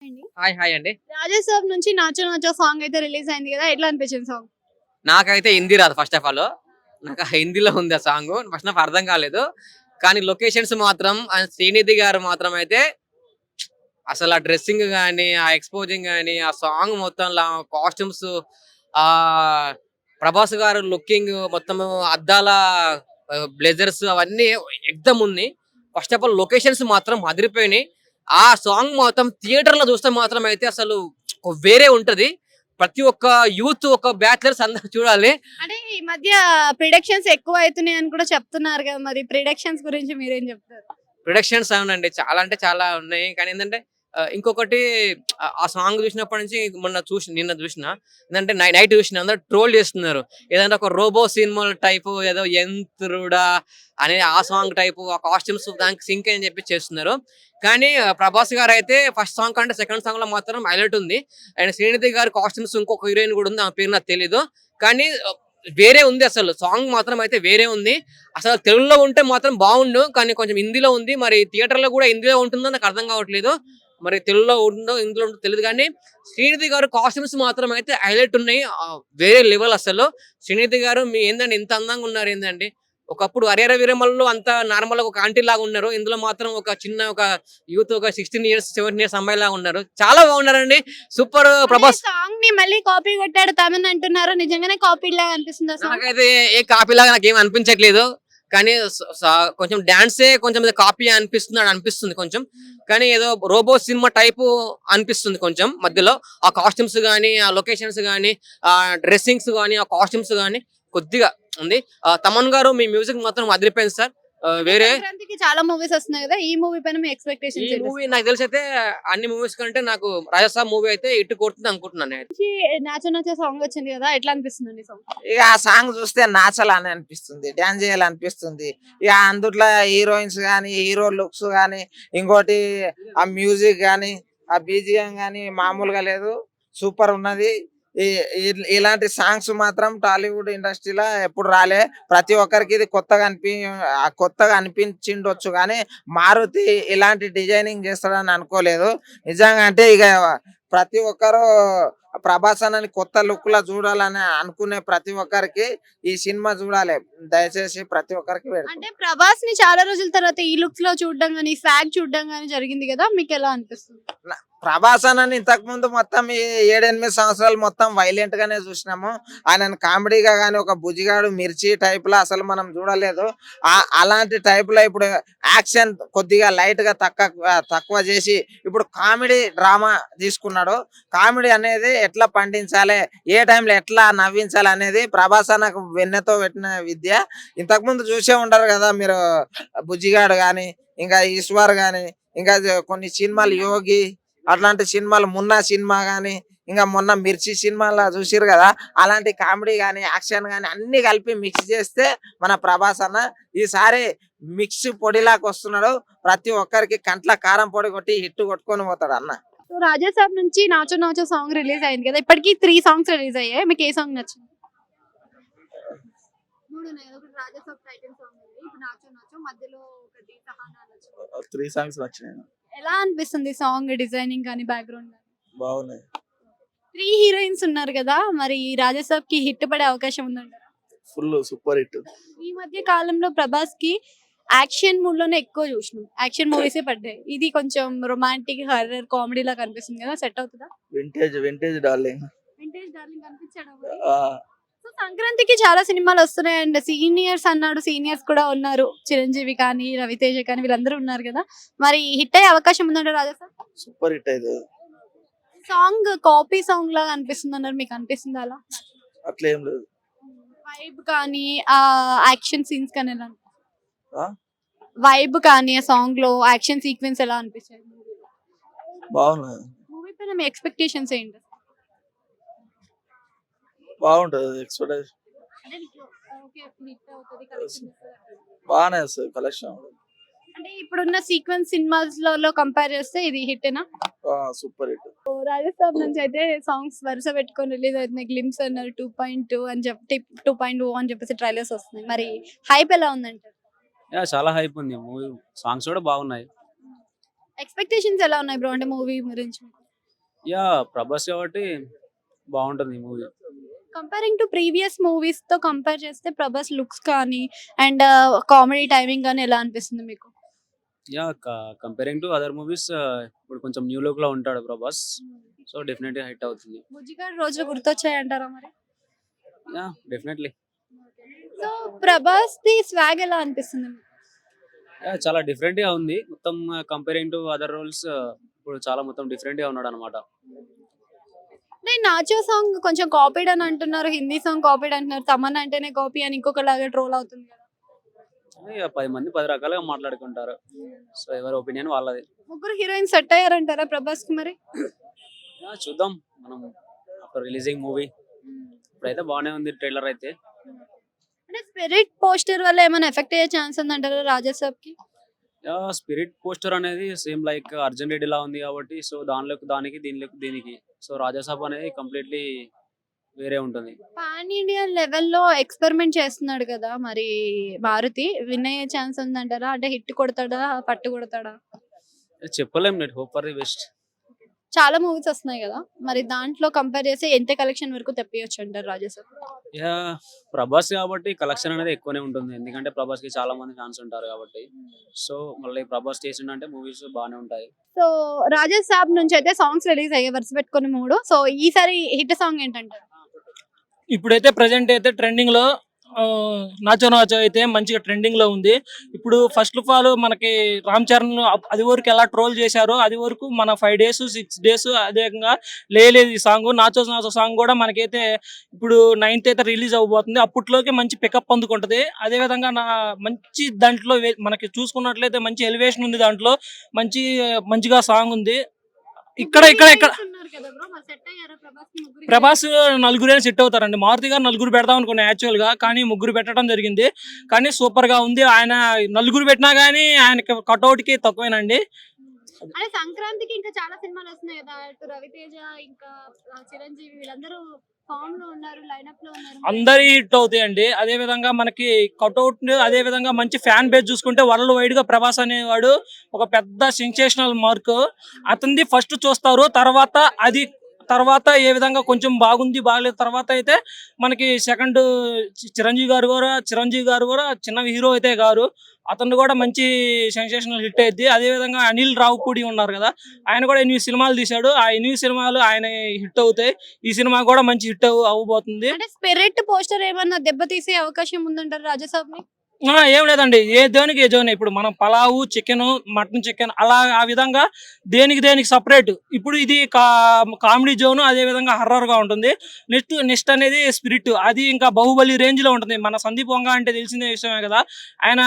అండి. Hi hi అండి. 'రాజాసాబ్' నుంచి 'నాచో నాచో' సాంగ్ అయితే రిలీజ్ అయింది కదా! ఎట్లా అనిపించింది సాంగ్? నాకైతే హిందీ రాదు ఫస్ట్ ఆఫ్ ఆల్. నాకు హిందీలో ఉంది ఆ సాంగు. ఫస్ట్ నాకు అర్థం కాలేదు. కానీ లొకేషన్స్ మాత్రం శ్రీనిధి గారు మాత్రం అయితే అసలు ఆ డ్రెస్సింగ్ గాని, ఆ ఎక్స్‌పోజింగ్ గాని, ఆ సాంగ్ మొత్తం కాస్ట్యూమ్స్ ఆహ్, ప్రభాస్ గారు లుకింగ్ మొత్తము అద్దాల బ్లేజర్స్ అవన్నీ ఎక్దమ్ ఉంది. ఫస్ట్ ఆఫ్ ఆల్ లొకేషన్స్ మాత్రం అదిరిపోయినాయి. ఆ సాంగ్ మొత్తం థియేటర్‌లో చూస్తే మాత్రం అయితే అసలు వేరే ఉంటది. ప్రతి ఒక్క యూత్ ఒక బ్యాచిలర్స్ అందరూ చూడాలి. అంటే ఈ మధ్య ప్రిడిక్షన్స్ ఎక్కువ అయితున్నాయని కూడా చెప్తున్నారు కదా! మరి ప్రిడిక్షన్స్ గురించి మీరేం చెప్తారు? ప్రొడక్షన్స్ అవునండి. చాలా అంటే చాలా ఉన్నాయి. కానీ ఏందంటే ఇంకొకటి ఆ సాంగ్ చూసినప్పటి నుంచి నిన్న చూసిన. ఏందంటే నైట్ చూసిన అందరూ ట్రోల్ చేస్తున్నారు. ఏదంటే ఒక రోబో సినిమా టైపు ఏదో యంత్రుడా అనే ఆ సాంగ్ టైపు ఆ కాస్ట్యూమ్స్ దానికి సింక్ అని చెప్పి చేస్తున్నారు. కానీ ప్రభాస్ గారైతే ఫస్ట్ సాంగ్ కంటే సెకండ్ సాంగ్‌లో మాత్రం హైలైట్ ఉంది. అండ్ శ్రీనిధి గారి కాస్ట్యూమ్స్ ఇంకొక హీరోయిన్ కూడా ఉంది. ఆమె పేరు నాకు తెలీదు. కానీ వేరే ఉంది అసలు. సాంగ్ మాత్రం అయితే వేరే ఉంది. అసలు తెలుగులో ఉంటే మాత్రం బావుండు. కానీ కొంచెం హిందీలో ఉంది. మరి థియేటర్‌లో కూడా హిందీలో ఉంటుందో నాకు అర్థం కావట్లేదు. మరి తెలుగులో ఉందో, హిందీలో ఉందో తెలీదు గానీ, శ్రీనిధి గారు కాస్ట్యూమ్స్ మాత్రం అయితే హైలైట్ ఉన్నాయి. వేరే లెవెల్ అసలు. శ్రీనిధి గారు ఏందండి ఇంత అందంగా ఉన్నారు ఏందండి? ఒకప్పుడు 'హరిహర వీరమల్లు'లో అంత నార్మల్‌గా ఒక ఆంటీ లాగా ఉన్నారు. ఇందులో మాత్రం ఒక యూత్ ఒక 16 ఇయర్స్, 17 ఇయర్స్ అమ్మాయిలాగా ఉన్నారు. చాలా బాగున్నారండి. సూపర్ అంటే ప్రభాస్. సాంగ్‌ని మళ్ళీ కాపీ కొట్టాడు తమన్ అంటున్నారు. నిజంగానే కాపీ లాగా అనిపిస్తుందా సాంగ్? నాకైతే ఏ కాపీలాగా నాకేం అనిపించట్లేదు. కానీ స స కొంచెం డాన్సే కొంచెం కాపీ అనిపిస్తుంది కొంచెం. కానీ ఏదో రోబో సినిమా టైపు అనిపిస్తుంది కొంచెం మధ్యలో. ఆ కాస్ట్యూమ్స్ గాని, ఆ లొకేషన్స్ గాని, ఆ డ్రెస్సింగ్స్ గాని, ఆ కాస్ట్యూమ్స్ గాని కొద్దిగా ఉంది. తమన్ గారు మీ మ్యూజిక్ మాత్రం అదిరిపోయింది సార్. అంటే వేరే సంక్రాంతికి చాలా మూవీస్ వస్తున్నాయి కదా! ఈ మూవీ పైన మీ ఈ ఎక్స్‌పెక్టేషన్స్ ఏంటి మూవీ అసలు? నాకు తెలిసైతే అన్ని మూవీస్ కంటే నాకు 'రాజసాబ్' మూవీ అయితే హిట్ కొడుతుంది అనుకుంటున్నాను నేనైతే. 'నాచో నాచో' సాంగ్ వచ్చింది కదా! ఎట్లా అనిపిస్తుందండి సాంగ్? ఇక ఆ సాంగ్ చూస్తే నాచాలని అనిపిస్తుంది. డాన్స్ చేయాలనిపిస్తుంది. ఇక అందుట్లో హీరోయిన్స్ గాని, హీరో లుక్స్ గాని, ఇంకోటి ఆ మ్యూజిక్ గాని, ఆ బీజీఎం గాని మామూలుగా లేదు. సూపర్ ఉన్నది. ఈ ఇలాంటి సాంగ్స్ మాత్రం టాలీవుడ్ ఇండస్ట్రీలో ఎప్పుడు రాలే. ప్రతి ఒక్కరికి ఇది కొత్తగా అనిపించిండొచ్చు గానీ, మారుతి ఇలాంటి డిజైనింగ్ చేస్తాడని అనుకోలేదు. నిజంగా అంటే ఇక ప్రతి ఒక్కరు ప్రభాస్ అన్నని కొత్త లుక్‌లో చూడాలని అనుకునే ప్రతి ఒక్కరికి ఈ సినిమా చూడాలి. దయచేసి ప్రతి ఒక్కరికి అంటే వేడుకుంటున్నా. 'ప్రభాస్‌ని' చాలా రోజుల తర్వాత ఈ లుక్స్‌లో చూడడం గాని, స్వాగ్ చూడడం గాని జరిగింది కదా! మీకెలా అనిపిస్తుంది? ప్రభాస్ అన్నని ఇంతకుముందు మొత్తం ఈ 7, 8 సంవత్సరాలు మొత్తం వైలెంట్ గానే చూసినాము. ఆయనను కామెడీగా గాని ఒక బుజ్జిగాడు, మిర్చి టైప్‌లో అసలు మనం చూడలేదు. అలాంటి టైప్‌లో ఇప్పుడు యాక్షన్ కొద్దిగా లైట్‌గా తక్కువ చేసి ఇప్పుడు కామెడీ డ్రామా తీసుకున్నాడు. కామెడీ అనేది ఎట్లా పండించాలి, ఏ టైంలో ఎట్లా నవ్వించాలి అనేది ప్రభాస్ అన్నకు వెన్నెతో పెట్టిన విద్య. ఇంతకుముందు చూసే ఉంటారు కదా మీరు 'బుజ్జిగాడు' గాని, ఇంకా 'ఈశ్వర్' గాని, ఇంకా కొన్ని సినిమాలు 'యోగి' అట్లాంటి సినిమాలు 'మున్నా' సినిమా గాని, ఇంకా మొన్న 'మిర్చి' సినిమాలో చూసిర్రు కదా! అలాంటి కామెడీ గాని, యాక్షన్ గాని అన్నీ కలిపి మిక్స్ చేస్తే మన ప్రభాస్ అన్న ఈసారి మిక్స్ పొడిలాగా వస్తున్నాడు. ప్రతి ఒక్కరికి కంట్ల కారం పొడి కొట్టి హిట్ కొట్టుకొని పోతాడు అన్న. సో 'రాజాసాబ్' నుంచి 'నాచో నాచో' సాంగ్ రిలీజ్ అయింది కదా! ఇప్పటికి 3 సాంగ్స్ రిలీజ్ అయ్యాయి. మీకు ఏ సాంగ్ నచ్చింది? 3 ఉన్నాయి కదా! ఒకటి 'రాజాసాబ్' టైటిల్ సాంగ్ ఉంది. ఇప్పుడు 'నాచో నాచో' మధ్యలో ఒకటి 'సహానా' నచ్చింది. 3 సాంగ్స్ నచ్చినాయి. ఎలా అనిపిస్తుంది సాంగ్ డిజైనింగ్ గాని, బ్యాక్‌గ్రౌండ్ గాని? బాగున్నాయి. 3 హీరోయిన్స్ ఉన్నారు కదా! మరి 'రాజాసాబ్‌కి' హిట్ పడే అవకాశం ఉందంటారా? Full super hit. ఈ మధ్య కాలంలో 'ప్రభాస్‌కి' యాక్షన్ మూడ్‌లోనే ఎక్కువ చూసినాం. యాక్షన్ మూవీసే పడ్డాయి. ఇది కొంచెం రొమాంటిక్, హారర్, కామెడీలా కనిపిస్తుంది కదా! సెట్ అవుతదా? Vintage darling. వింటేజ్ డార్లింగ్ కనిపించాడా మరి? ఆ! సో సంక్రాంతికి చాలా సినిమాలు వస్తున్నాయి అండ్ సీనియర్స్ అన్నాడు. సీనియర్స్ కూడా ఉన్నారు. చిరంజీవి కానీ, రవితేజ కానీ వీళ్ళందరూ ఉన్నారు కదా! మరి హిట్ అయ్యే అవకాశం ఉందంటారా రాజాసాబ్? సూపర్ హిట్ అయితది. సాంగ్ కాపీ సాంగ్ లాగా అనిపిస్తుంది అన్నారు. మీకు అనిపిస్తుందా అలా? అట్లేం లేదు. వైబ్ కానీ, యాక్షన్ సీన్స్ కానీ ఎలా అనిపిస్తుంది? ఆ! వైబ్ కానీ ఆ సాంగ్‌లో యాక్షన్ సీక్వెన్స్ ఎలా అనిపించాయి మూవీలో? బాగున్నది. మూవీ పైన మీ ఎక్స్‌పెక్టేషన్స్ ఏంటి? బాగుంటది ఎక్స్‌పెక్టేషన్. అంటే నీకు ఓకే హిట్ అవుతది కలెక్షన్ వస్తది. బానే వస్తది కలెక్షన్. అంటే ఇప్పుడున్న సీక్వెన్స్ సినిమాస్‌లలో కంపేర్ చేస్తే ఇది హిట్టేనా? Super hit. రాజస్థాన్ నుంచి అయితే సాంగ్స్ వరుస పెట్టుకొని రిలీజ్ అవుతున్నాయి. గ్లిమ్స్ అన్నారు 2.2 అని చెప్పి 2.0 అని చెప్పేసి ట్రైలర్స్ వస్తున్నాయి. మరి హైప్ ఎలా ఉందంటారు? చాలా హైప్ ఉంది మూవీ. సాంగ్స్ కూడా బాగున్నాయి. ఎక్స్‌పెక్టేషన్స్ ఎలా ఉన్నాయి బ్రో? అంటే మూవీ గురించి. యా ప్రభాస్ కాబట్టి బాగుంటుంది ఈ movie. Comparing to previous movies తో కంపేర్ చేస్తే ప్రభాస్ లుక్స్ కానీ అండ్ కామెడీ టైమింగ్ కానీ ఎలా అనిపిస్తుంది మీకు? Yeah comparing to other movies ఇప్పుడు కొంచెం న్యూ లుక్ లో ఉంటాడు ప్రభాస్. సో డెఫినెట్లీ హిట్ అవుతుంది. బుజ్జిగాడు రోజులు గుర్తొచ్చాయంటారా మరి? Yeah definitely. So Prabhas the swag ఎలా అనిపిస్తుంది మీకు? యా చాలా డిఫరెంట్ గా ఉంది. మొత్తం కంపేరింగ్ టు అదర్ రోల్స్ ఇప్పుడు చాలా మొత్తం డిఫరెంట్ గా ఉన్నాడు అనమాట. అంటే నాచో సాంగ్ కొంచెం కాపీడ్ అని అంటున్నారు, హిందీ సాంగ్ కాపీడ్ అంటున్నారు, తమన్నా అంటేనే కాపీ అని ఇంకొకలాగా ట్రోల్ అవుతుంది కదా. 10 మంది 10 రకాలుగా మాట్లాడుకుంటారు. సో ఎవరి ఒపీనియన్ వాళ్ళది. ముగ్గురు హీరోయిన్ సెట్ అయ్యారంటారా ప్రభాస్ కి మరి? యా చూద్దాం మనం ఆఫ్టర్ రిలీజింగ్ మూవీ. ఇప్పుడైతే బాగానే ఉంది ట్రైలర్ అయితే. అంటే స్పిరిట్ పోస్టర్ వల్ల ఏమైనా ఎఫెక్ట్ అయ్యే ఛాన్స్ ఉందంటారా రాజాసాబ్ కి? యా స్పిరిట్ పోస్టర్ అనేది సేమ్ లైక్ అర్జున్ రెడ్డి లా ఉంది కాబట్టి సో దానిలోకి దానికి దీనికి సో రాజాసాబ్ అనేది కంప్లీట్లీ వేరే ఉంటుంది. పాన్ ఇండియా లెవెల్లో ఎక్స్పెరిమెంట్ చేస్తున్నాడు కదా మరి మారుతి, విన్ అయ్యే ఛాన్స్ ఉందంటారా? అంటే హిట్ కొడతాడా, పట్టు కొడతాడా? చెప్పలేం. Net hope for the best. చాలా మూవీస్ వస్తున్నాయి కదా, మరి దాంట్లో కంపేర్ చేస్తే ఎంత కలెక్షన్ వరకు తెప్పియొచ్చు అంటారు రాజాసాబ్? యా ప్రభాస్ కాబట్టి కలెక్షన్ అనేది ఎక్కువనే ఉంటుంది. ఎందుకంటే ప్రభాస్ కి చాలా మంది ఫ్యాన్స్ ఉంటారు కాబట్టి. సో మళ్ళీ ప్రభాస్ చేసిండంటే మూవీస్ బాగానే ఉంటాయి. సో రాజాసాబ్ నుంచి అయితే సాంగ్స్ రిలీజ్ అయ్యే వరుస పెట్టుకుని 3. సో ఈసారి హిట్ సాంగ్ ఏంటంటారు? ఇప్పుడైతే ప్రెసెంట్ అయితే ట్రెండింగ్ లో నాచో నాచో అయితే మంచిగా ట్రెండింగ్ లో ఉంది. ఇప్పుడు ఫస్ట్ ఆఫ్ ఆల్ మనకి రామ్ చరణ్ అది వరకు ఎలా ట్రోల్ చేశారో అది వరకు మన 5 days 6 days అదే విధంగా లేదు ఈ సాంగ్. నాచో నాచో సాంగ్ కూడా మనకైతే ఇప్పుడు 9th అయితే రిలీజ్ అవబోతుంది. అప్పట్లోకి మంచి పికప్ అందుకుంటది. అదే విధంగా మంచి దాంట్లో మనకి చూసుకున్నట్లయితే మంచి ఎలివేషన్ ఉంది, దాంట్లో మంచిగా సాంగ్ ఉంది. ఇక్కడ ప్రభాస్ నలుగురైనా సెట్ అవుతారండి. మారుతి గారు నలుగురు పెడదాం అనుకున్నా యాక్చువల్ గా, కానీ ముగ్గురు పెట్టడం జరిగింది. కానీ సూపర్ గా ఉంది. ఆయన నలుగురు పెట్టినా గానీ ఆయనకి కట్అవుట్ కి తక్కువేనండి. అంటే సంక్రాంతికి ఇంకా చాలా సినిమాలు వస్తున్నాయి కదా, ఇటు రవితేజ ఇంకా చిరంజీవి వీళ్ళందరూ ఫామ్ లో ఉన్నారు, లైనప్ లో ఉన్నారు. అందరి హిట్ అవుతాయండి. అదే విధంగా మనకి కట్అవుట్, అదే విధంగా మంచి ఫ్యాన్ బేస్ చూసుకుంటే వరల్డ్ వైడ్ గా ప్రభాస్ అనేవాడు ఒక పెద్ద సెన్సేషనల్ మార్క్. అతనిది ఫస్ట్ చూస్తారు, తర్వాత ఏ విధంగా కొంచెం బాగుంది బాగలేదు తర్వాత అయితే మనకి సెకండ్ చిరంజీవి గారు కూడా చిన్న హీరో అయితే గారు, అతను కూడా మంచి సెన్సేషనల్ హిట్ అయింది. అదే విధంగా అనిల్ రావుపూడి ఉన్నారు కదా, ఆయన కూడా 8 సినిమాలు తీశాడు. ఆ 8 సినిమాలు ఆయన హిట్ అవుతాయి. ఈ సినిమా కూడా మంచి హిట్ అవ్వబోతుంది. అంటే స్పిరిట్ పోస్టర్ ఏమన్నా దెబ్బతీసే అవకాశం ఉందంటారు రాజాసాబ్ ని? ఏం లేదండి, ఏ దేవునికి ఏ జోన్. ఇప్పుడు మనం పలావు చికెన్, మటన్ చికెన్ అలా ఆ విధంగా దేనికి సపరేట్. ఇప్పుడు ఇది కామెడీ జోన్, అదే విధంగా హర్రర్ గా ఉంటుంది. నెక్స్ట్ అనేది స్పిరిట్, అది ఇంకా బాహుబలి రేంజ్ లో ఉంటుంది. మన సందీప్ వంగ అంటే తెలిసిన విషయమే కదా, ఆయన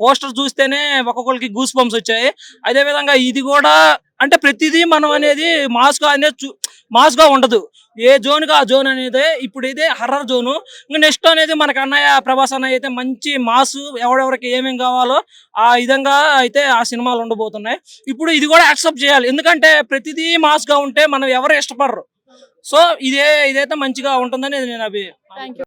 పోస్టర్ చూస్తేనే ఒక్కొక్కరికి గూస్ బంప్స్ వచ్చాయి. అదే విధంగా ఇది కూడా అంటే ప్రతిదీ మనం అనేది మాస్ గా ఉండదు. ఏ జోన్ గా ఆ జోన్ అనేది. ఇప్పుడు ఇదే హర్రర్ జోను. ఇంకా నెక్స్ట్ అనేది మనకి ప్రభాస్ అన్నయ్య అయితే మంచి మాస్, ఎవరెవరికి ఏమేం కావాలో ఆ విధంగా అయితే ఆ సినిమాలు ఉండబోతున్నాయి. ఇప్పుడు ఇది కూడా యాక్సెప్ట్ చేయాలి, ఎందుకంటే ప్రతిదీ మాస్ గా ఉంటే మనం ఎవరు ఇష్టపడరు. సో ఇదైతే మంచిగా ఉంటుందని నేను